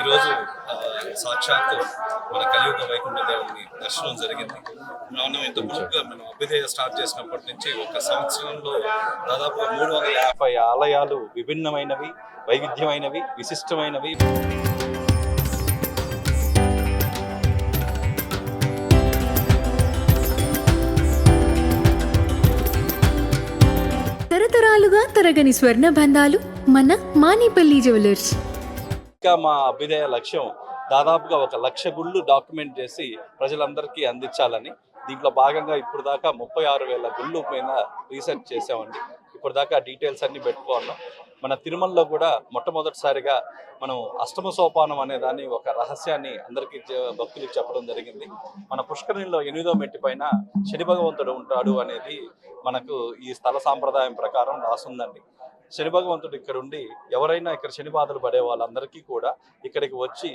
ఈరోజు సాక్షాత్తు మన కలియుగ వైకుంఠ దేవుని దర్శనం జరిగింది. మనం ఇంత ముందుగా మనం అభ్యుదయ స్టార్ట్ చేసినప్పటి నుంచి ఒక సంవత్సరంలో దాదాపు 350 ఆలయాలు విభిన్నమైనవి, వైవిధ్యమైనవి, విశిష్టమైనవి. తరతరాలుగా తరగని స్వర్ణ బంధాలు మన మానిపల్లి జ్యువెలర్స్. ఇంకా మా అభ్యుదయ లక్ష్యం దాదాపుగా 1,00,000 గుళ్ళు డాక్యుమెంట్ చేసి ప్రజలందరికీ అందించాలని. దీంట్లో భాగంగా ఇప్పుడు దాకా 36,000 గుళ్ళు పైన రీసెర్చ్ చేసామండి. ఇప్పుడు దాకా డీటెయిల్స్ అన్ని పెట్టుకున్నాం. మన తిరుమలలో కూడా మొట్టమొదటిసారిగా మనం అష్టమ సోపానం అనే దాన్ని ఒక రహస్యాన్ని అందరికీ భక్తులకు చెప్పడం జరిగింది. మన పుష్కరిణిలో 8వ మెట్టు పైన శని భగవంతుడు ఉంటాడు అనేది మనకు ఈ స్థల సాంప్రదాయం ప్రకారం రాసుందండి. శని భగవంతుడు ఇక్కడ ఉండి ఎవరైనా ఇక్కడ శని బాధలు పడే వాళ్ళందరికీ కూడా ఇక్కడికి వచ్చి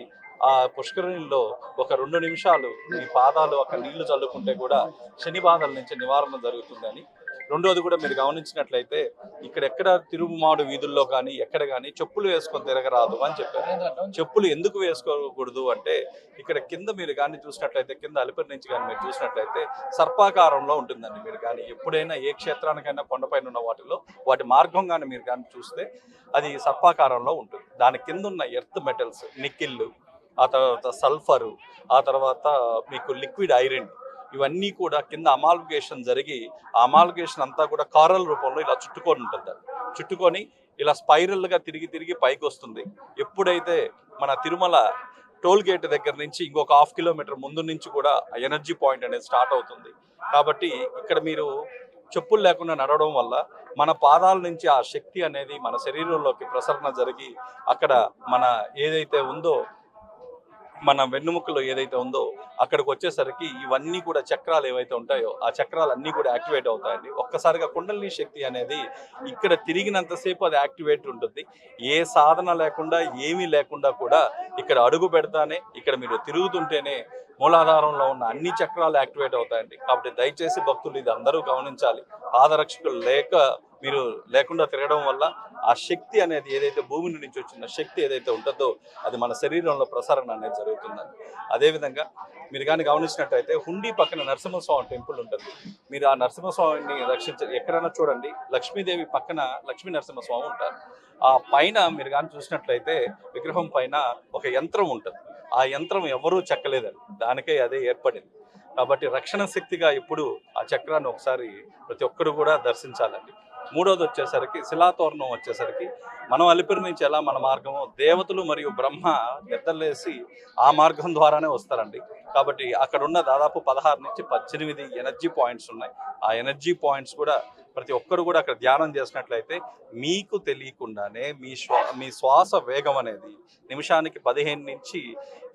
ఆ పుష్కరిణిలో ఒక 2 నిమిషాలు ఈ పాదాలు అక్కడ నీళ్లు చల్లుకుంటే కూడా శని బాధల నుంచి నివారణ జరుగుతుందని. రెండోది కూడా మీరు గమనించినట్లయితే ఇక్కడెక్కడ తిరుమాడు వీధుల్లో కానీ ఎక్కడ కానీ చెప్పులు వేసుకొని తిరగరాదు అని చెప్పారు. చెప్పులు ఎందుకు వేసుకోకూడదు అంటే ఇక్కడ కింద మీరు కానీ చూసినట్లయితే, కింద అలిపిరి నుంచి కానీ మీరు చూసినట్లయితే సర్పాకారంలో ఉంటుందండి. మీరు కానీ ఎప్పుడైనా ఏ క్షేత్రానికైనా కొండపైన ఉన్న వాటి మార్గం కానీ మీరు కానీ చూస్తే అది సర్పాకారంలో ఉంటుంది. దాని కింద ఉన్న ఎర్త్ మెటల్స్, నిక్కిళ్ళు, ఆ తర్వాత సల్ఫరు, ఆ తర్వాత మీకు లిక్విడ్ ఐరన్, ఇవన్నీ కూడా కింద అమాల్గేషన్ జరిగి ఆ అమాల్గేషన్ అంతా కూడా కారల్ రూపంలో ఇలా చుట్టుకొని ఉంటుంది. చుట్టుకొని ఇలా స్పైరల్గా తిరిగి తిరిగి పైకి వస్తుంది. ఎప్పుడైతే మన తిరుమల టోల్ గేట్ దగ్గర నుంచి ఇంకొక 1/2 కిలోమీటర్ ముందు నుంచి కూడా ఎనర్జీ పాయింట్ అనేది స్టార్ట్ అవుతుంది. కాబట్టి ఇక్కడ మీరు చెప్పులు లేకుండా నడవడం వల్ల మన పాదాల నుంచి ఆ శక్తి అనేది మన శరీరంలోకి ప్రసరణ జరిగి అక్కడ మన ఏదైతే ఉందో, మన వెన్నుముకలో ఏదైతే ఉందో అక్కడికి వచ్చేసరికి ఇవన్నీ కూడా చక్రాలు ఏవైతే ఉంటాయో ఆ చక్రాలు అన్నీ కూడా యాక్టివేట్ అవుతాయండి. ఒక్కసారిగా కుండలిని శక్తి అనేది ఇక్కడ తిరిగినంతసేపు అది యాక్టివేట్ ఉంటుంది. ఏ సాధన లేకుండా ఏమీ లేకుండా కూడా ఇక్కడ అడుగు పెడతానే, ఇక్కడ మీరు తిరుగుతుంటేనే మూలాధారంలో ఉన్న అన్ని చక్రాలు యాక్టివేట్ అవుతాయండి. కాబట్టి దయచేసి భక్తులు ఇది అందరూ గమనించాలి. పాదరక్షకులు మీరు లేకుండా తిరగడం వల్ల ఆ శక్తి అనేది ఏదైతే భూమి నుంచి వచ్చిన శక్తి ఏదైతే ఉంటుందో అది మన శరీరంలో ప్రసరణ అనేది జరుగుతుందండి. అదేవిధంగా మీరు కానీ గమనించినట్టయితే హుండీ పక్కన నరసింహస్వామి టెంపుల్ ఉంటుంది. మీరు ఆ నరసింహస్వామిని ఎక్కడైనా చూడండి, లక్ష్మీదేవి పక్కన లక్ష్మీ నరసింహస్వామి ఉంటారు. ఆ పైన మీరు కానీ చూసినట్లయితే విగ్రహం పైన ఒక యంత్రం ఉంటుంది. ఆ యంత్రం ఎవరూ చెక్కలేదండి, దానికే అదే ఏర్పడింది. కాబట్టి రక్షణ శక్తిగా ఇప్పుడు ఆ చక్రాన్ని ఒకసారి ప్రతి ఒక్కరు కూడా దర్శించాలండి. మూడోది వచ్చేసరికి శిలాతోరణం వచ్చేసరికి మనం అలిపిరి నుంచి ఎలా మన మార్గము దేవతలు మరియు బ్రహ్మ నిద్రలేసి ఆ మార్గం ద్వారానే వస్తారండి. కాబట్టి అక్కడ ఉన్న దాదాపు 16 నుంచి 18 ఎనర్జీ పాయింట్స్ ఉన్నాయి. ఆ ఎనర్జీ పాయింట్స్ కూడా ప్రతి ఒక్కరు కూడా అక్కడ ధ్యానం చేసినట్లయితే మీకు తెలియకుండానే మీ శ్వాస వేగం అనేది నిమిషానికి 15 నుంచి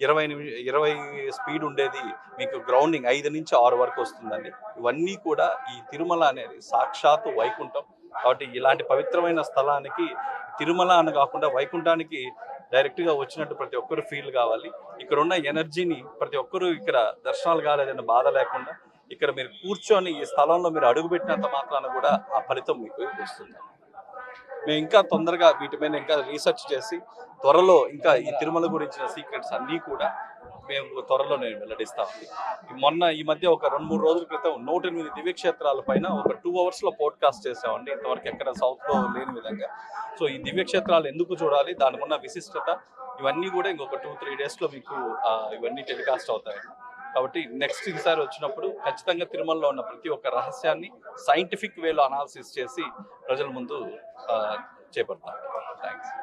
20 స్పీడ్ ఉండేది మీకు గ్రౌండింగ్ 5 నుంచి 6 వరకు వస్తుందండి. ఇవన్నీ కూడా ఈ తిరుమల అనేది సాక్షాత్తు వైకుంఠం. కాబట్టి ఇలాంటి పవిత్రమైన స్థలానికి తిరుమల అని కాకుండా వైకుంఠానికి డైరెక్ట్గా వచ్చినట్టు ప్రతి ఒక్కరు ఫీల్ కావాలి. ఇక్కడ ఉన్న ఎనర్జీని ప్రతి ఒక్కరు ఇక్కడ దర్శనాలు కాలేదన్న బాధ లేకుండా ఇక్కడ మీరు కూర్చొని ఈ స్థలంలో మీరు అడుగుపెట్టినంత మాత్రాన కూడా ఆ ఫలితం మీకు వస్తుంది. మేము ఇంకా తొందరగా వీటి మీద ఇంకా రీసెర్చ్ చేసి త్వరలో ఇంకా ఈ తిరుమల గురించిన సీక్రెట్స్ అన్నీ కూడా మేము త్వరలో నేను వెల్లడిస్తామండి. ఈ మధ్య ఒక 2-3 రోజుల క్రితం 108 దివ్యక్షేత్రాల పైన ఒక 2 అవర్స్లో పోడ్కాస్ట్ చేసామండి. ఇంతవరకు ఎక్కడ సౌత్లో లేని విధంగా. సో ఈ దివ్యక్షేత్రాలు ఎందుకు చూడాలి, దానికి ఉన్న విశిష్టత, ఇవన్నీ కూడా ఇంకొక 2-3 డేస్లో మీకు ఇవన్నీ టెలికాస్ట్ అవుతాయండి. కాబట్టి నెక్స్ట్ ఈసారి వచ్చినప్పుడు ఖచ్చితంగా తిరుమలలో ఉన్న ప్రతి ఒక్క రహస్యాన్ని సైంటిఫిక్ వేలో అనాలిసిస్ చేసి ప్రజల ముందు చేపడతాను. థ్యాంక్స్.